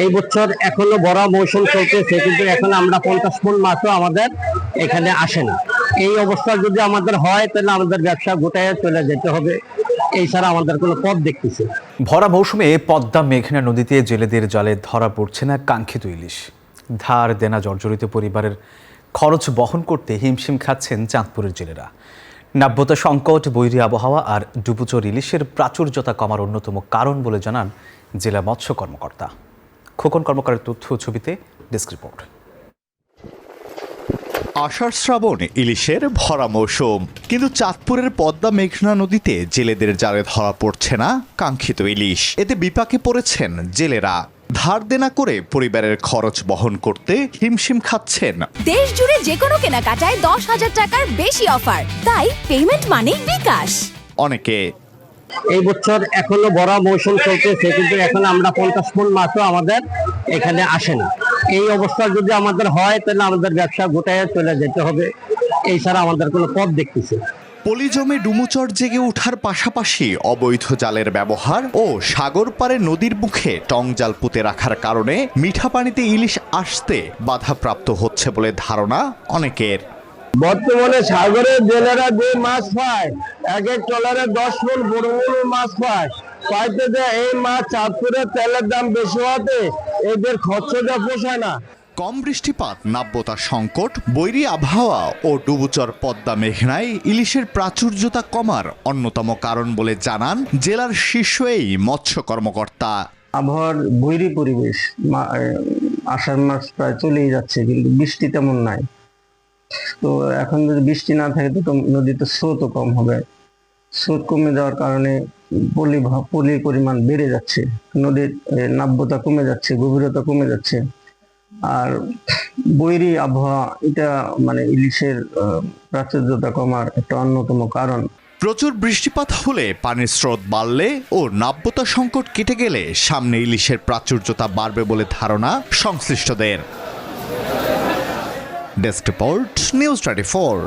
এই বছর এখনো বড় মৌসুম চলতেছে, কিন্তু এখন আমরা 50 মণ মাছও আমাদের এখানে আসে না। এই অবস্থা যদি আমাদের হয় তাহলে আমাদের ব্যবসা গোটায় চলে যেতে হবে, এই ছাড়া আমাদের কোনো পথ দেখতেছি। ভরা মৌসুমে পদ্মা মেঘনা নদীতে জেলেদের জালে ধরা পড়ছে না কাঙ্ক্ষিত ইলিশ। ধার দেনা জর্জরিত পরিবারের খরচ বহন করতে হিমশিম খাচ্ছেন চাঁদপুরের জেলেরা। নাব্যতা সংকট, বৈরী আবহাওয়া আর ডুবুচর ইলিশের প্রাচুর্যতা কমার অন্যতম কারণ বলে জানান জেলা মৎস্য কর্মকর্তা। খোকন কর্মকারের তথ্য ছবিতে ডেস্ক রিপোর্ট। আষাঢ় শ্রাবণ ইলিশের ভরা মৌসুম, কিন্তু চাঁদপুরের পদ্মা মেঘনা নদীতে জেলেদের জালে ধরা পড়ছে না কাঙ্ক্ষিত ইলিশ। এতে বিপাকে পড়েছেন জেলেরা। ধার দেনা করে পরিবারের খরচ বহন করতে হিমশিম খাচ্ছেন। দেশ জুড়ে যে কোনো কেনাকাটায় 10,000 টাকার বেশি অফার, তাই পেমেন্ট মানেই বিকাশ। অনেকে এই বছর এখনো বড় মৌসুম চলতেছে, কিন্তু এখন আমরা 50 মণ মাছও আমাদের এখানে আসে না। এই অবস্থা যদি আমাদের হয় তাহলে আমাদের ব্যবসা গোটায় চলে যেতে হবে, এই ছাড়া আমাদের কোনো পথ দেখতেছি। পলি জমে ডুমুচর জেগে ওঠার পাশাপাশি অবৈধ জালের ব্যবহার ও সাগর পাড়ে নদীর মুখে টং জাল পুঁতে রাখার কারণে মিঠা পানিতে ইলিশ আসতে বাধাপ্রাপ্ত হচ্ছে বলে ধারণা অনেকের। বর্তমানে সাগরের জেলেরা যে মাছ পায়, এক এক ট্রলারে 10 মণ বড় বড় মাছ পায়, পাইতে দেয় এই মাছ চাঁদপুরের তেলের দাম বেশি হওয়াতে এদের খরচটা পোষায় না। কম বৃষ্টিপাত, নাব্যতা সংকট, বৈরী আবহাওয়া ও ডুবুচর পদ্মা মেঘনায় ইলিশের প্রাচুর্যতা কমার অন্যতম কারণ বলে জানান জেলার শীর্ষ এই মৎস্য কর্মকর্তা। আবহাওয়ার বৈরী পরিবেশ, আষাঢ় মাস প্রায় চলেই যাচ্ছে, কিন্তু বৃষ্টি তেমন নাই। তো এখন যদি বৃষ্টি না থাকে তো নদীতে স্রোতও কম হবে। স্রোত কমে যাওয়ার কারণে পলির পরিমাণ বেড়ে যাচ্ছে, নদীর নাব্যতা কমে যাচ্ছে, গভীরতা কমে যাচ্ছে। আর বৈরী আবহাওয়া, এটা মানে ইলিশের প্রাচুর্যতা কমার একটা অন্যতম কারণ। প্রচুর বৃষ্টিপাত হলে পানির স্রোত বাড়লে ও নাব্যতা সংকট কেটে গেলে সামনে ইলিশের প্রাচুর্যতা বাড়বে বলে ধারণা সংশ্লিষ্টদের। Desk report, news 24।